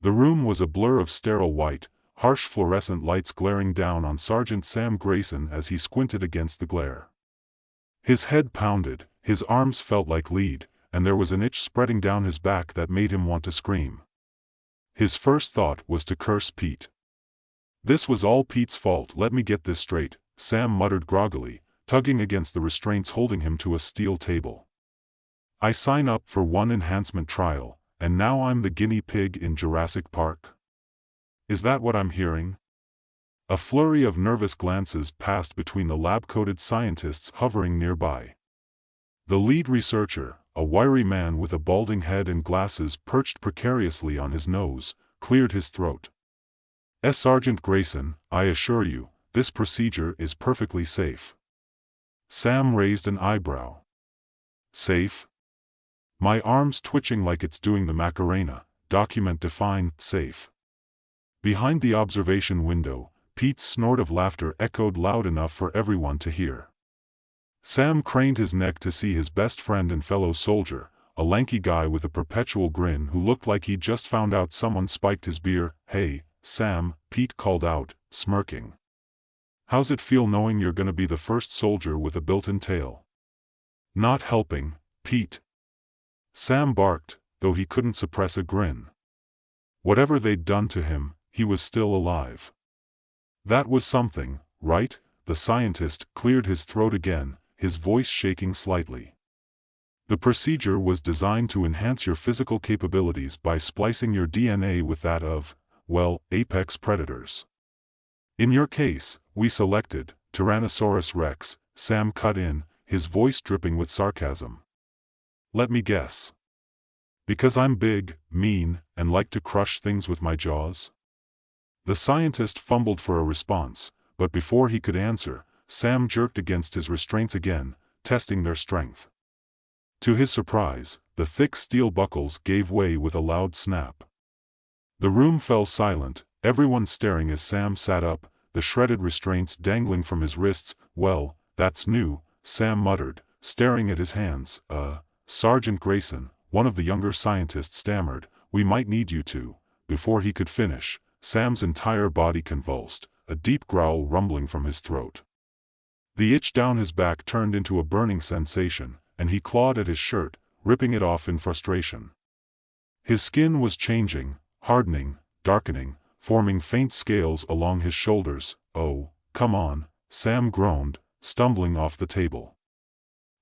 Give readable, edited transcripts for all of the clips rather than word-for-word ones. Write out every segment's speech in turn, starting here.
The room was a blur of sterile white, harsh fluorescent lights glaring down on Sergeant Sam Grayson as he squinted against the glare. His head pounded, his arms felt like lead, and there was an itch spreading down his back that made him want to scream. His first thought was to curse Pete. This was all Pete's fault. Let me get this straight, Sam muttered groggily, tugging against the restraints holding him to a steel table. I sign up for one enhancement trial, and now I'm the guinea pig in Jurassic Park? Is that what I'm hearing? A flurry of nervous glances passed between the lab-coated scientists hovering nearby. The lead researcher, a wiry man with a balding head and glasses perched precariously on his nose, cleared his throat. Sergeant Grayson, I assure you, this procedure is perfectly safe. Sam raised an eyebrow. Safe? My arm's twitching like it's doing the Macarena. Document define, safe. Behind the observation window, Pete's snort of laughter echoed loud enough for everyone to hear. Sam craned his neck to see his best friend and fellow soldier, a lanky guy with a perpetual grin who looked like he'd just found out someone spiked his beer. Hey, Sam, Pete called out, smirking. How's it feel knowing you're gonna be the first soldier with a built-in tail? Not helping, Pete. Sam barked, though he couldn't suppress a grin. Whatever they'd done to him, he was still alive. That was something, right? The scientist cleared his throat again, his voice shaking slightly. The procedure was designed to enhance your physical capabilities by splicing your DNA with that of, well, apex predators. In your case, we selected Tyrannosaurus Rex, Sam cut in, his voice dripping with sarcasm. Let me guess. Because I'm big, mean, and like to crush things with my jaws? The scientist fumbled for a response, but before he could answer, Sam jerked against his restraints again, testing their strength. To his surprise, the thick steel buckles gave way with a loud snap. The room fell silent, everyone staring as Sam sat up, the shredded restraints dangling from his wrists. Well, that's new, Sam muttered, staring at his hands. Sergeant Grayson, one of the younger scientists stammered, we might need you to. Before he could finish, Sam's entire body convulsed, a deep growl rumbling from his throat. The itch down his back turned into a burning sensation, and he clawed at his shirt, ripping it off in frustration. His skin was changing, hardening, darkening, forming faint scales along his shoulders. Oh, come on, Sam groaned, stumbling off the table.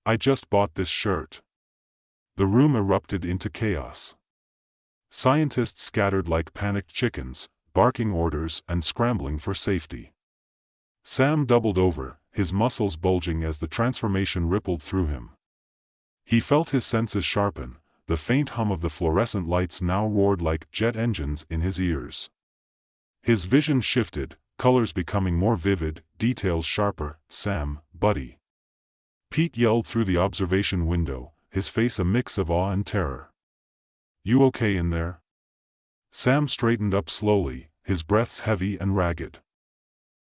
I just bought this shirt. The room erupted into chaos. Scientists scattered like panicked chickens, barking orders and scrambling for safety. Sam doubled over, his muscles bulging as the transformation rippled through him. He felt his senses sharpen, the faint hum of the fluorescent lights now roared like jet engines in his ears. His vision shifted, colors becoming more vivid, details sharper. Sam, buddy. Pete yelled through the observation window, his face a mix of awe and terror. You okay in there? Sam straightened up slowly, his breaths heavy and ragged.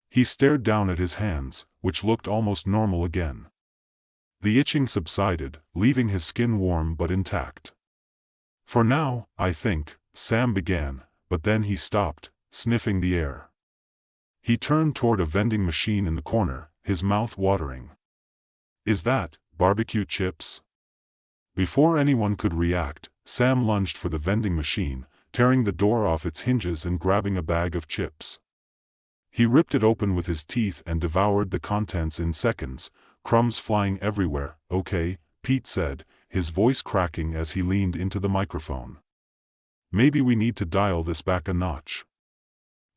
He stared down at his hands, which looked almost normal again. The itching subsided, leaving his skin warm but intact. For now, I think, Sam began, but then he stopped, sniffing the air. He turned toward a vending machine in the corner, his mouth watering. Is that barbecue chips? Before anyone could react, Sam lunged for the vending machine, tearing the door off its hinges and grabbing a bag of chips. He ripped it open with his teeth and devoured the contents in seconds, crumbs flying everywhere. Okay, Pete said, his voice cracking as he leaned into the microphone. Maybe we need to dial this back a notch.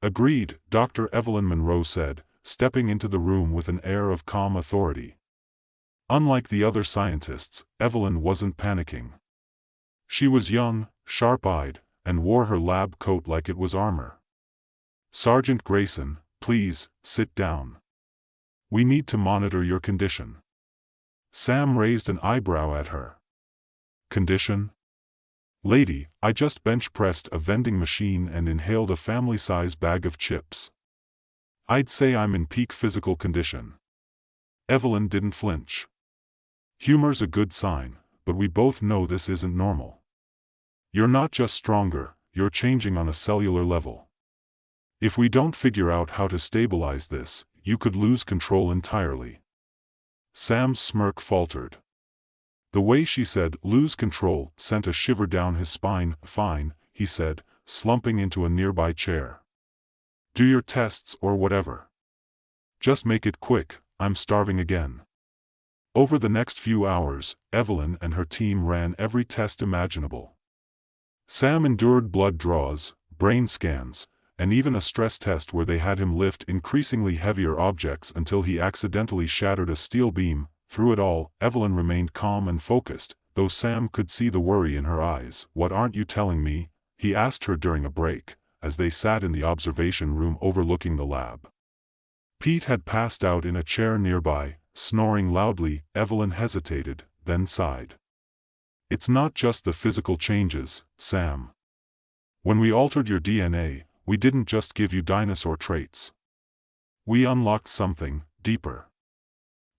Agreed, Dr. Evelyn Monroe said, stepping into the room with an air of calm authority. Unlike the other scientists, Evelyn wasn't panicking. She was young, sharp-eyed, and wore her lab coat like it was armor. Sergeant Grayson, please, sit down. We need to monitor your condition. Sam raised an eyebrow at her. Condition? Lady, I just bench-pressed a vending machine and inhaled a family-size bag of chips. I'd say I'm in peak physical condition. Evelyn didn't flinch. Humor's a good sign, but we both know this isn't normal. You're not just stronger, you're changing on a cellular level. If we don't figure out how to stabilize this, you could lose control entirely." Sam's smirk faltered. The way she said "lose control" sent a shiver down his spine. "Fine," he said, slumping into a nearby chair. "Do your tests or whatever. Just make it quick, I'm starving again." Over the next few hours, Evelyn and her team ran every test imaginable. Sam endured blood draws, brain scans, and even a stress test where they had him lift increasingly heavier objects until he accidentally shattered a steel beam. Through it all, Evelyn remained calm and focused, though Sam could see the worry in her eyes. "What aren't you telling me?" he asked her during a break, as they sat in the observation room overlooking the lab. Pete had passed out in a chair nearby, snoring loudly. Evelyn hesitated, then sighed. "It's not just the physical changes, Sam. When we altered your DNA, we didn't just give you dinosaur traits. We unlocked something deeper.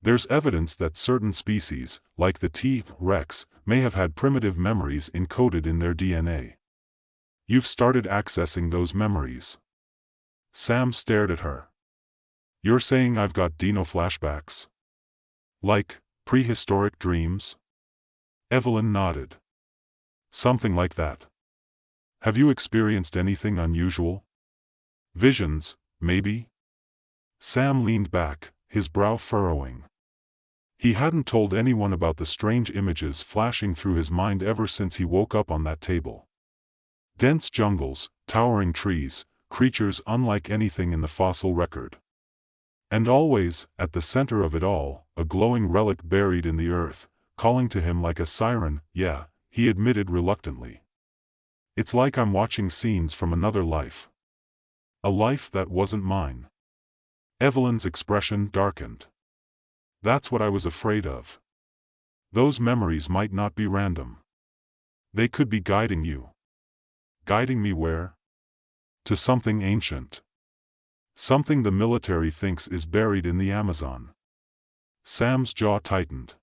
There's evidence that certain species, like the T-Rex, may have had primitive memories encoded in their DNA. You've started accessing those memories." Sam stared at her. "You're saying I've got Dino flashbacks? Like prehistoric dreams?" Evelyn nodded. "Something like that. Have you experienced anything unusual? Visions, maybe?" Sam leaned back, his brow furrowing. He hadn't told anyone about the strange images flashing through his mind ever since he woke up on that table. Dense jungles, towering trees, creatures unlike anything in the fossil record. And always, at the center of it all, a glowing relic buried in the earth, calling to him like a siren. "Yeah," he admitted reluctantly. "It's like I'm watching scenes from another life. A life that wasn't mine." Evelyn's expression darkened. "That's what I was afraid of. Those memories might not be random. They could be guiding you." "Guiding me where?" "To something ancient. Something the military thinks is buried in the Amazon." Sam's jaw tightened.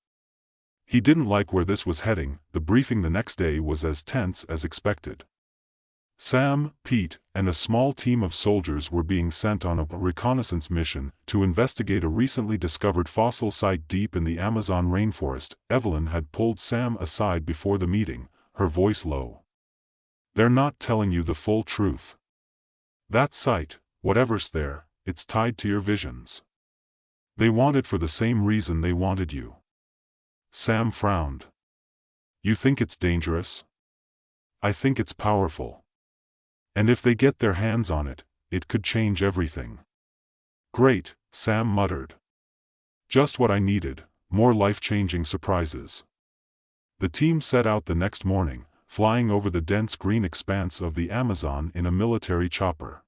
He didn't like where this was heading. The briefing the next day was as tense as expected. Sam, Pete, and a small team of soldiers were being sent on a reconnaissance mission to investigate a recently discovered fossil site deep in the Amazon rainforest. Evelyn had pulled Sam aside before the meeting, her voice low. "They're not telling you the full truth. That site, whatever's there, it's tied to your visions. They want it for the same reason they wanted you." Sam frowned. "You think it's dangerous?" "I think it's powerful. And if they get their hands on it, it could change everything." "Great," Sam muttered. "Just what I needed, more life-changing surprises." The team set out the next morning, flying over the dense green expanse of the Amazon in a military chopper.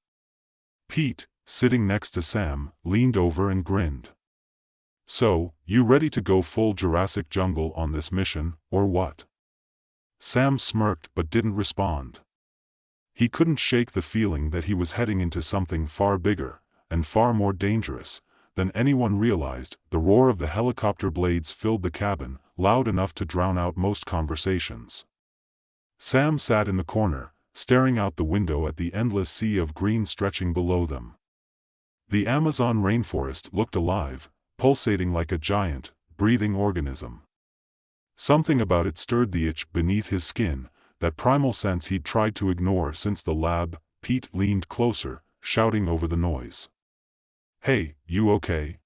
Pete, sitting next to Sam, leaned over and grinned. "So, you ready to go full Jurassic Jungle on this mission, or what?" Sam smirked but didn't respond. He couldn't shake the feeling that he was heading into something far bigger, and far more dangerous, than anyone realized. The roar of the helicopter blades filled the cabin, loud enough to drown out most conversations. Sam sat in the corner, staring out the window at the endless sea of green stretching below them. The Amazon rainforest looked alive, pulsating like a giant, breathing organism. Something about it stirred the itch beneath his skin, that primal sense he'd tried to ignore since the lab. Pete leaned closer, shouting over the noise. "Hey, you okay?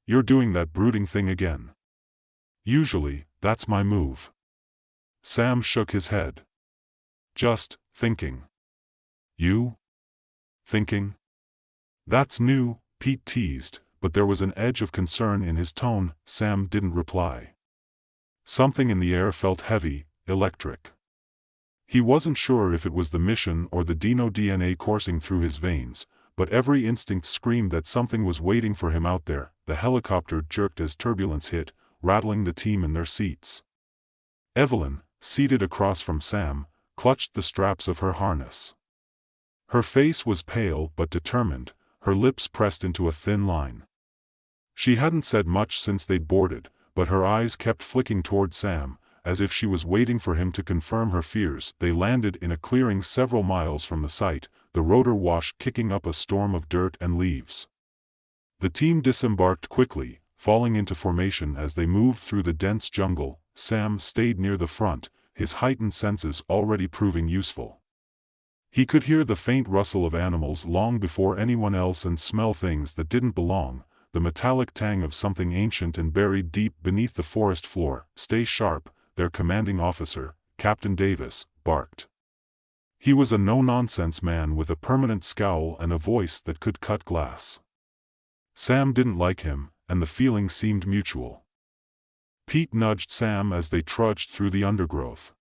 You're doing that brooding thing again." "Usually, that's my move." Sam shook his head. "Just thinking." "You? Thinking? That's new," Pete teased, but there was an edge of concern in his tone. Sam didn't reply. Something in the air felt heavy, electric. He wasn't sure if it was the mission or the Dino DNA coursing through his veins, but every instinct screamed that something was waiting for him out there. The helicopter jerked as turbulence hit, rattling the team in their seats. Evelyn, seated across from Sam, clutched the straps of her harness. Her face was pale but determined, her lips pressed into a thin line. She hadn't said much since they'd boarded, but her eyes kept flicking toward Sam, as if she was waiting for him to confirm her fears. They landed in a clearing several miles from the site, the rotor wash kicking up a storm of dirt and leaves. The team disembarked quickly, falling into formation as they moved through the dense jungle. Sam stayed near the front, his heightened senses already proving useful. He could hear the faint rustle of animals long before anyone else and smell things that didn't belong, the metallic tang of something ancient and buried deep beneath the forest floor. "Stay sharp," their commanding officer, Captain Davis, barked. He was a no-nonsense man with a permanent scowl and a voice that could cut glass. Sam didn't like him, and the feeling seemed mutual. Pete nudged Sam as they trudged through the undergrowth.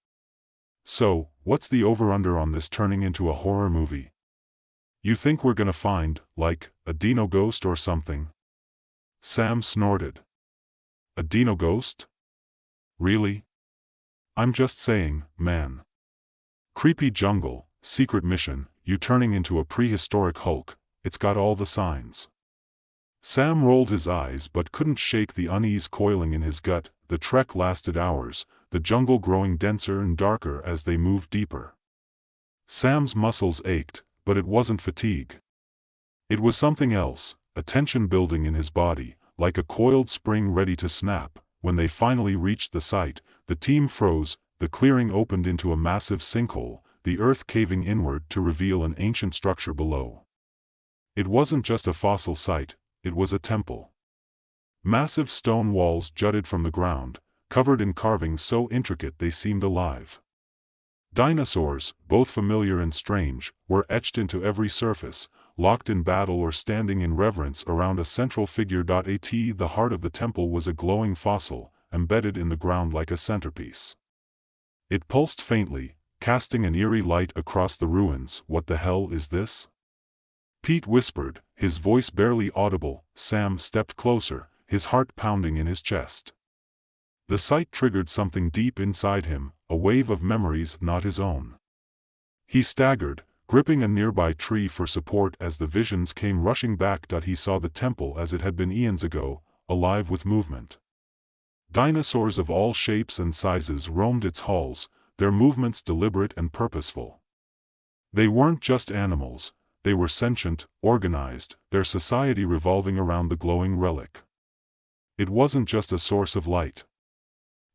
"So, what's the over-under on this turning into a horror movie? You think we're gonna find, like, a dino ghost or something?" Sam snorted. "A dino ghost? Really? I'm just saying, man. Creepy jungle, secret mission, you turning into a prehistoric Hulk, it's got all the signs." Sam rolled his eyes but couldn't shake the unease coiling in his gut. The trek lasted hours, the jungle growing denser and darker as they moved deeper. Sam's muscles ached, but it wasn't fatigue. It was something else, a tension building in his body, like a coiled spring ready to snap. When they finally reached the site, the team froze. The clearing opened into a massive sinkhole, the earth caving inward to reveal an ancient structure below. It wasn't just a fossil site, it was a temple. Massive stone walls jutted from the ground, covered in carvings so intricate they seemed alive. Dinosaurs, both familiar and strange, were etched into every surface, locked in battle or standing in reverence around a central figure. The heart of the temple was a glowing fossil, embedded in the ground like a centerpiece. It pulsed faintly, casting an eerie light across the ruins. "What the hell is this?" Pete whispered, his voice barely audible. Sam stepped closer, his heart pounding in his chest. The sight triggered something deep inside him, a wave of memories not his own. He staggered, gripping a nearby tree for support as the visions came rushing back. He saw the temple as it had been eons ago, alive with movement. Dinosaurs of all shapes and sizes roamed its halls, their movements deliberate and purposeful. They weren't just animals, they were sentient, organized, their society revolving around the glowing relic. It wasn't just a source of light.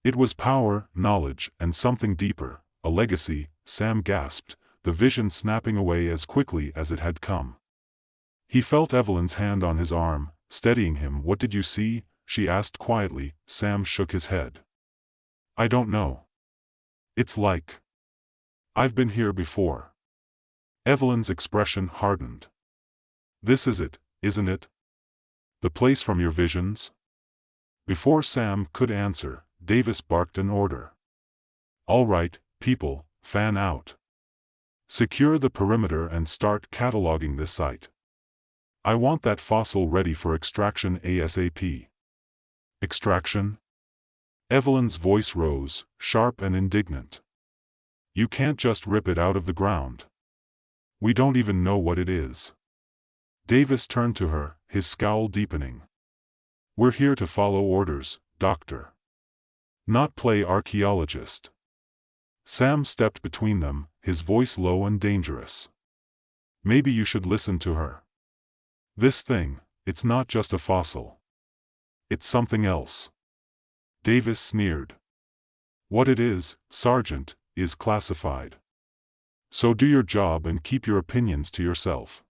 It was power, knowledge, and something deeper, a legacy. Sam gasped, the vision snapping away as quickly as it had come. He felt Evelyn's hand on his arm, steadying him. "What did you see?" she asked quietly. Sam shook his head. "I don't know. It's like I've been here before." Evelyn's expression hardened. "This is it, isn't it? The place from your visions?" Before Sam could answer, Davis barked an order. "All right, people, fan out. Secure the perimeter and start cataloging this site. I want that fossil ready for extraction ASAP." "Extraction?" Evelyn's voice rose, sharp and indignant. "You can't just rip it out of the ground. We don't even know what it is." Davis turned to her, his scowl deepening. "We're here to follow orders, Doctor. Not play archaeologist." Sam stepped between them, his voice low and dangerous. "Maybe you should listen to her. This thing, it's not just a fossil. It's something else." Davis sneered. "What it is, Sergeant, is classified. So do your job and keep your opinions to yourself."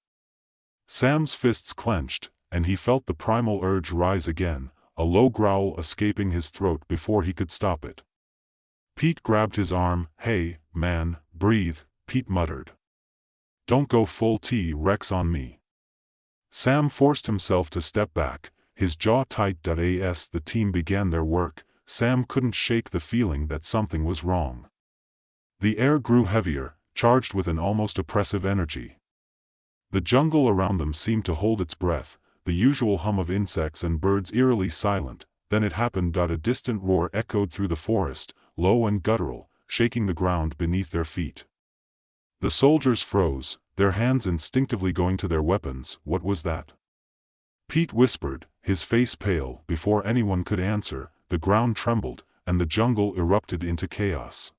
Sam's fists clenched, and he felt the primal urge rise again, a low growl escaping his throat before he could stop it. Pete grabbed his arm. "Hey, man, breathe," Pete muttered. "Don't go full T-Rex on me." Sam forced himself to step back, his jaw tight. As the team began their work, Sam couldn't shake the feeling that something was wrong. The air grew heavier, charged with an almost oppressive energy. The jungle around them seemed to hold its breath, the usual hum of insects and birds eerily silent. Then it happened. A distant roar echoed through the forest, low and guttural, shaking the ground beneath their feet. The soldiers froze, their hands instinctively going to their weapons. "What was that?" Pete whispered, his face pale. Before anyone could answer, the ground trembled, and the jungle erupted into chaos.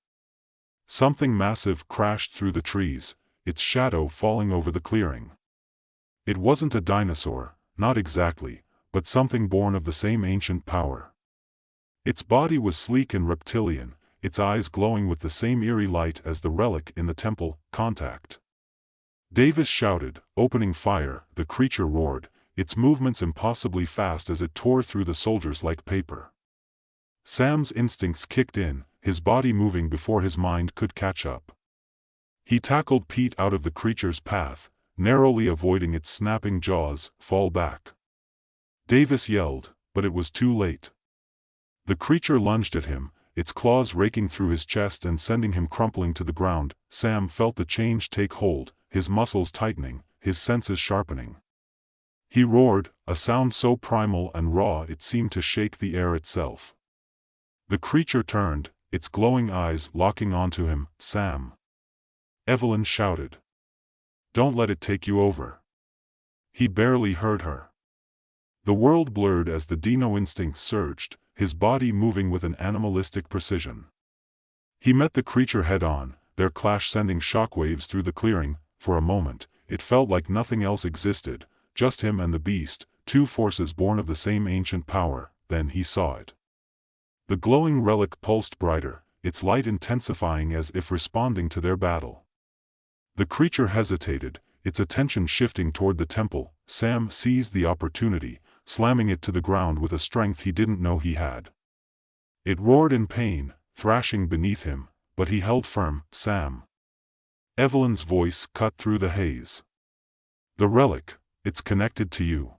Something massive crashed through the trees, its shadow falling over the clearing. It wasn't a dinosaur, not exactly, but something born of the same ancient power. Its body was sleek and reptilian, its eyes glowing with the same eerie light as the relic in the temple. Contact! Davis shouted, opening fire. The creature roared, its movements impossibly fast as it tore through the soldiers like paper. Sam's instincts kicked in, his body moving before his mind could catch up. He tackled Pete out of the creature's path, narrowly avoiding its snapping jaws. Fall back! Davis yelled, but it was too late. The creature lunged at him, its claws raking through his chest and sending him crumpling to the ground. Sam felt the change take hold, his muscles tightening, his senses sharpening. He roared, a sound so primal and raw it seemed to shake the air itself. The creature turned, its glowing eyes locking onto him. Sam! Evelyn shouted. Don't let it take you over. He barely heard her. The world blurred as the Dino instinct surged, his body moving with an animalistic precision. He met the creature head-on, their clash sending shockwaves through the clearing. For a moment, it felt like nothing else existed, just him and the beast, two forces born of the same ancient power. Then he saw it. The glowing relic pulsed brighter, its light intensifying as if responding to their battle. The creature hesitated, its attention shifting toward the temple. Sam seized the opportunity, slamming it to the ground with a strength he didn't know he had. It roared in pain, thrashing beneath him, but he held firm. Sam! Evelyn's voice cut through the haze. The relic, it's connected to you.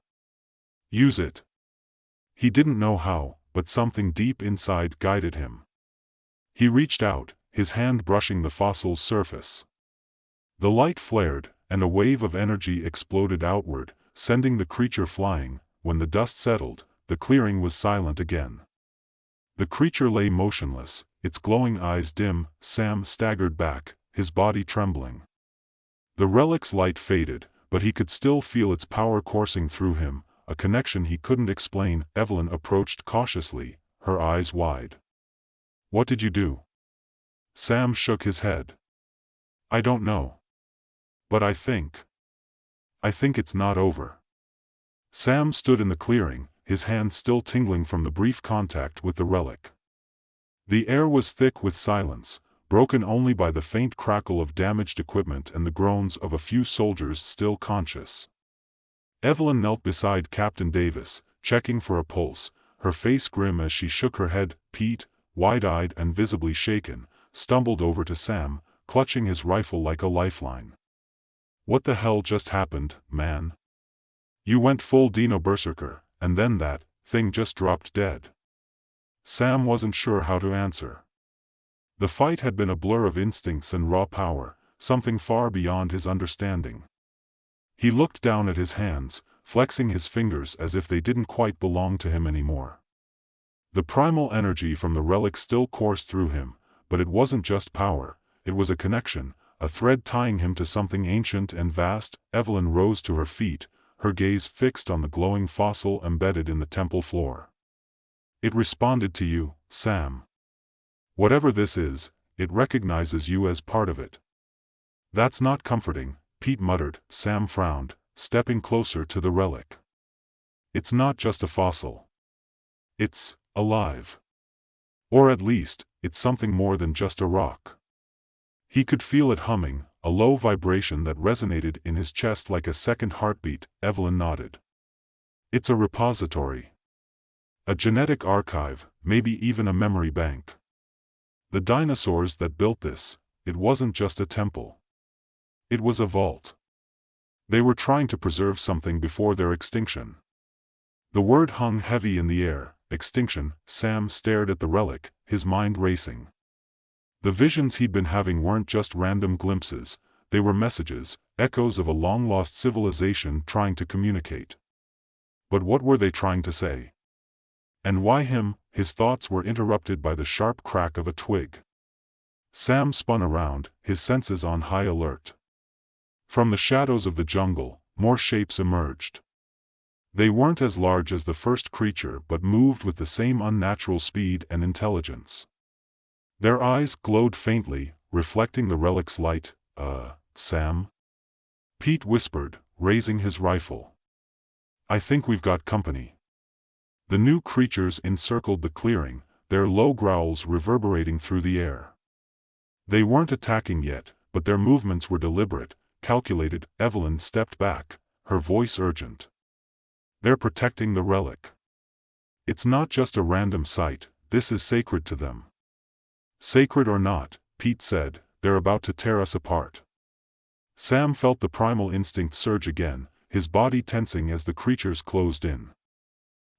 Use it. He didn't know how, but something deep inside guided him. He reached out, his hand brushing the fossil's surface. The light flared, and a wave of energy exploded outward, sending the creature flying. When the dust settled, the clearing was silent again. The creature lay motionless, its glowing eyes dim. Sam staggered back, his body trembling. The relic's light faded, but he could still feel its power coursing through him, a connection he couldn't explain. Evelyn approached cautiously, her eyes wide. What did you do? Sam shook his head. I don't know. But I think it's not over. Sam stood in the clearing, his hands still tingling from the brief contact with the relic. The air was thick with silence, broken only by the faint crackle of damaged equipment and the groans of a few soldiers still conscious. Evelyn knelt beside Captain Davis, checking for a pulse, her face grim as she shook her head. Pete, wide-eyed and visibly shaken, stumbled over to Sam, clutching his rifle like a lifeline. What the hell just happened, man? You went full Dino berserker, and then that thing just dropped dead. Sam wasn't sure how to answer. The fight had been a blur of instincts and raw power, something far beyond his understanding. He looked down at his hands, flexing his fingers as if they didn't quite belong to him anymore. The primal energy from the relic still coursed through him, but it wasn't just power, it was a connection, a thread tying him to something ancient and vast. Evelyn rose to her feet, her gaze fixed on the glowing fossil embedded in the temple floor. It responded to you, Sam. Whatever this is, it recognizes you as part of it. That's not comforting, Pete muttered. Sam frowned, stepping closer to the relic. It's not just a fossil. It's alive. Or at least, it's something more than just a rock. He could feel it humming, a low vibration that resonated in his chest like a second heartbeat. Evelyn nodded. It's a repository. A genetic archive, maybe even a memory bank. The dinosaurs that built this, it wasn't just a temple. It was a vault. They were trying to preserve something before their extinction. The word hung heavy in the air. Extinction. Sam stared at the relic, his mind racing. The visions he'd been having weren't just random glimpses, they were messages, echoes of a long-lost civilization trying to communicate. But what were they trying to say? And why him? His thoughts were interrupted by the sharp crack of a twig. Sam spun around, his senses on high alert. From the shadows of the jungle, more shapes emerged. They weren't as large as the first creature but moved with the same unnatural speed and intelligence. Their eyes glowed faintly, reflecting the relic's light. Sam?" Pete whispered, raising his rifle. "I think we've got company." The new creatures encircled the clearing, their low growls reverberating through the air. They weren't attacking yet, but their movements were deliberate, calculated. Evelyn stepped back, her voice urgent. "They're protecting the relic. It's not just a random site, this is sacred to them." "Sacred or not," Pete said, "they're about to tear us apart." Sam felt the primal instinct surge again, his body tensing as the creatures closed in.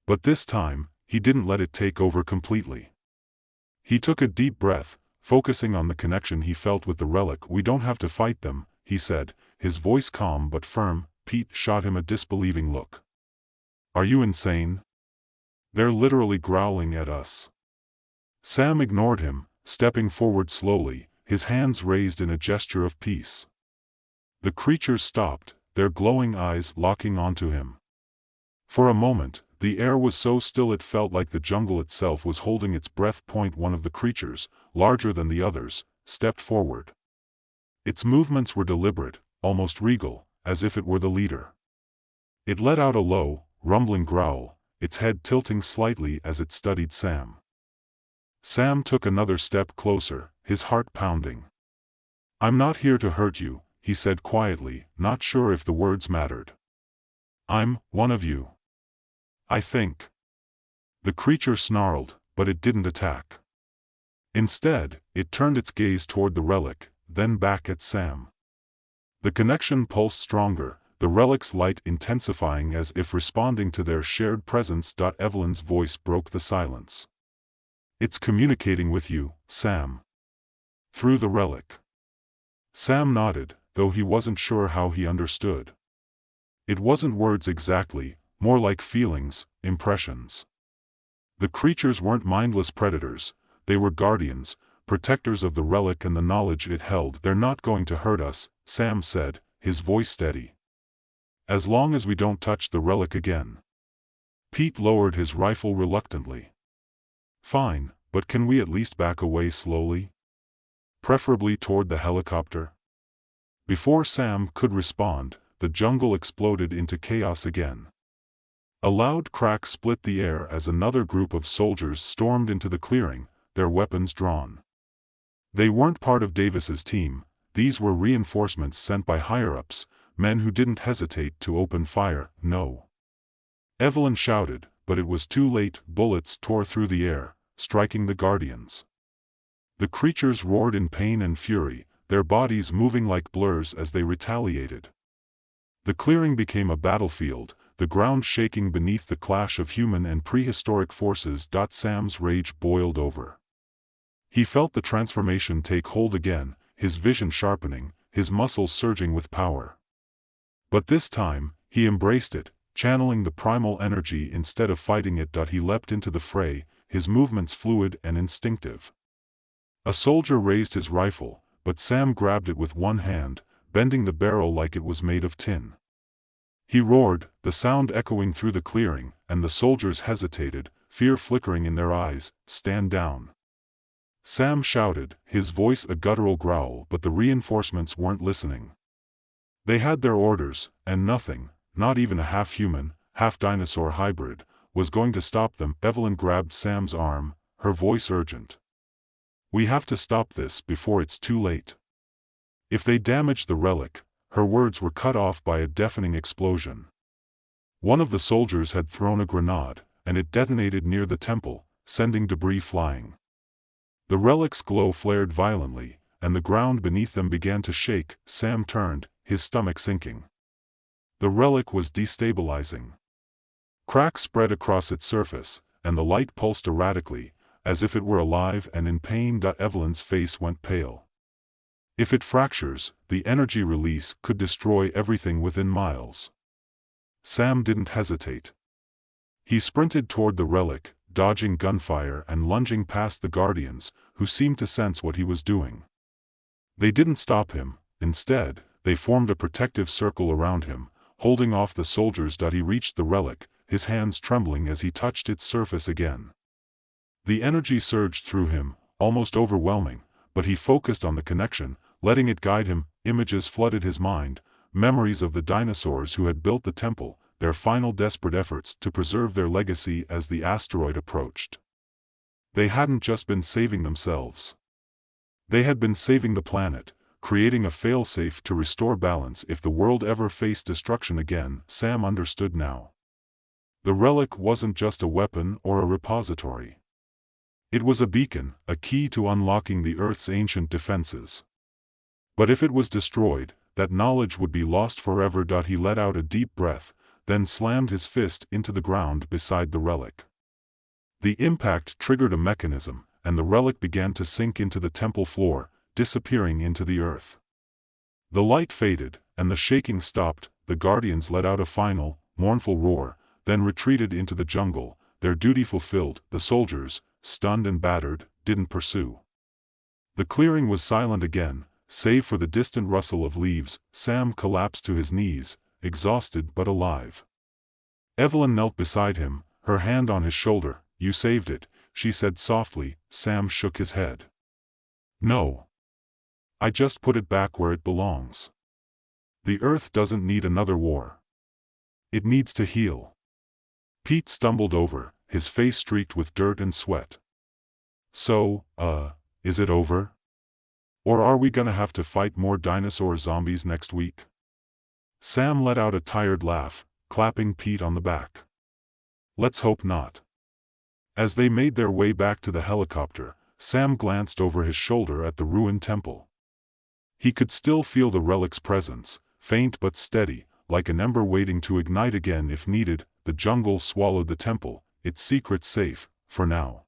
But this time, he didn't let it take over completely. He took a deep breath, focusing on the connection he felt with the relic. "We don't have to fight them," he said, his voice calm but firm. Pete shot him a disbelieving look. "Are you insane? They're literally growling at us." Sam ignored him, stepping forward slowly, his hands raised in a gesture of peace. The creatures stopped, their glowing eyes locking onto him. For a moment, the air was so still it felt like the jungle itself was holding its breath. One of the creatures, larger than the others, stepped forward. Its movements were deliberate, almost regal, as if it were the leader. It let out a low, rumbling growl, its head tilting slightly as it studied Sam. Sam took another step closer, his heart pounding. "I'm not here to hurt you," he said quietly, not sure if the words mattered. "I'm one of you. I think." The creature snarled, but it didn't attack. Instead, it turned its gaze toward the relic, then back at Sam. The connection pulsed stronger, the relic's light intensifying as if responding to their shared presence. Evelyn's voice broke the silence. "It's communicating with you, Sam. Through the relic." Sam nodded, though he wasn't sure how he understood. It wasn't words exactly, more like feelings, impressions. The creatures weren't mindless predators, they were guardians, protectors of the relic and the knowledge it held. "They're not going to hurt us," Sam said, his voice steady. "As long as we don't touch the relic again." Pete lowered his rifle reluctantly. "Fine, but can we at least back away slowly? Preferably toward the helicopter?" Before Sam could respond, the jungle exploded into chaos again. A loud crack split the air as another group of soldiers stormed into the clearing, their weapons drawn. They weren't part of Davis's team, these were reinforcements sent by higher-ups, men who didn't hesitate to open fire. "No!" Evelyn shouted, but it was too late. Bullets tore through the air, striking the guardians. The creatures roared in pain and fury, their bodies moving like blurs as they retaliated. The clearing became a battlefield, the ground shaking beneath the clash of human and prehistoric forces. Sam's rage boiled over. He felt the transformation take hold again, his vision sharpening, his muscles surging with power. But this time, he embraced it, channeling the primal energy instead of fighting it. He leapt into the fray, his movements fluid and instinctive. A soldier raised his rifle, but Sam grabbed it with one hand, bending the barrel like it was made of tin. He roared, the sound echoing through the clearing, and the soldiers hesitated, fear flickering in their eyes. "Stand down." Sam shouted, his voice a guttural growl, but the reinforcements weren't listening. They had their orders, and nothing, not even a half-human, half-dinosaur hybrid, was going to stop them. Evelyn grabbed Sam's arm, her voice urgent. "We have to stop this before it's too late. If they damage the relic," her words were cut off by a deafening explosion. One of the soldiers had thrown a grenade, and it detonated near the temple, sending debris flying. The relic's glow flared violently, and the ground beneath them began to shake. Sam turned, his stomach sinking. The relic was destabilizing. Cracks spread across its surface, and the light pulsed erratically, as if it were alive and in pain. Evelyn's face went pale. If it fractures, the energy release could destroy everything within miles. Sam didn't hesitate. He sprinted toward the relic, dodging gunfire and lunging past the guardians, who seemed to sense what he was doing. They didn't stop him, instead, they formed a protective circle around him, holding off the soldiers. He reached the relic, his hands trembling as he touched its surface again. The energy surged through him, almost overwhelming, but he focused on the connection, letting it guide him. Images flooded his mind, memories of the dinosaurs who had built the temple, their final desperate efforts to preserve their legacy as the asteroid approached. They hadn't just been saving themselves. They had been saving the planet, creating a failsafe to restore balance if the world ever faced destruction again. Sam understood now. The relic wasn't just a weapon or a repository. It was a beacon, a key to unlocking the Earth's ancient defenses. But if it was destroyed, that knowledge would be lost forever. He let out a deep breath, then slammed his fist into the ground beside the relic. The impact triggered a mechanism, and the relic began to sink into the temple floor, disappearing into the earth. The light faded, and the shaking stopped. The guardians let out a final, mournful roar, then retreated into the jungle, their duty fulfilled. The soldiers, stunned and battered, didn't pursue. The clearing was silent again, save for the distant rustle of leaves. Sam collapsed to his knees, exhausted but alive. Evelyn knelt beside him, her hand on his shoulder. "You saved it," she said softly. Sam shook his head. "No. I just put it back where it belongs. The Earth doesn't need another war. It needs to heal." Pete stumbled over, his face streaked with dirt and sweat. "So, is it over? Or are we gonna have to fight more dinosaur zombies next week?" Sam let out a tired laugh, clapping Pete on the back. "Let's hope not." As they made their way back to the helicopter, Sam glanced over his shoulder at the ruined temple. He could still feel the relic's presence, faint but steady, like an ember waiting to ignite again if needed. The jungle swallowed the temple, its secret safe, for now.